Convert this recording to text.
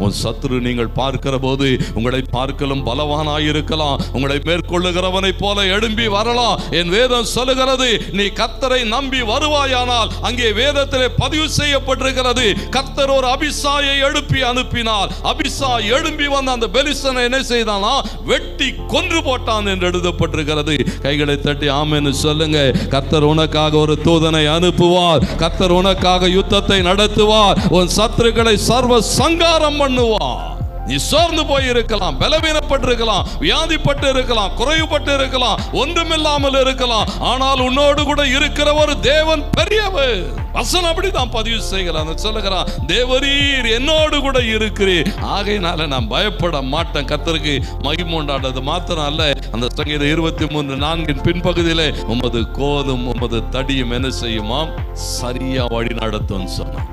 உன் சத்துரு நீங்கள் பார்க்கிற போது உங்களை பார்க்கலும் பலவானாயிருக்கலாம், உங்களை மேற்கொள்ளுகிறவனை போல எழும்பி வரலாம். என் வேதம் சொல்லுகிறது, நீ கர்த்தரை நம்பி வருவாயானால் அங்கே வேதத்திலே பதிவு செய்யப்பட்டிருக்கிறது, கர்த்தர் ஒரு அபிசாயை எழுப்பி அனுப்பினார். அபிசா எழும்பி வந்த அந்த பெலிஸ்தனை என்ன செய்தானா? வெட்டி கொன்று போட்டான் என்று எழுதப்பட்டிருக்கிறது. கைகளை தட்டி ஆமென்னு சொல்லுங்க. கர்த்தர் உனக்காக ஒரு தூதனை அனுப்புவார். கர்த்தர் உனக்காக யுத்தத்தை நடத்துவார். உன் சத்துருக்களை சர்வ சங்காரம் பண்ணுவார். நீ சோர்ந்து போய் இருக்கலாம், பலவீனப்பட்டிருக்கலாம், வியாதிப்பட்டு இருக்கலாம், குறைவுபட்டு இருக்கலாம், ஒன்றுமில்லாமல் இருக்கலாம். ஆனால் உன்னோடு கூட இருக்கிற ஒரு தேவன் பெரியவர். வசனம் அப்படிதான் பதிவு செய்கிறான், சொல்லுகிறான், தேவரீர் என்னோடு கூட இருக்கிறீர், ஆகையினால நான் பயப்பட மாட்டேன். கர்த்தருக்கு மகிமை உண்டானது மாத்திரம் அல்ல, அந்த சங்கீதம் 23:4 பின்பகுதியிலே உமது கோலும் உமது தடியும் என்ன செய்யுமாம்? சரியா வழி நடத்தும் சொன்னான்.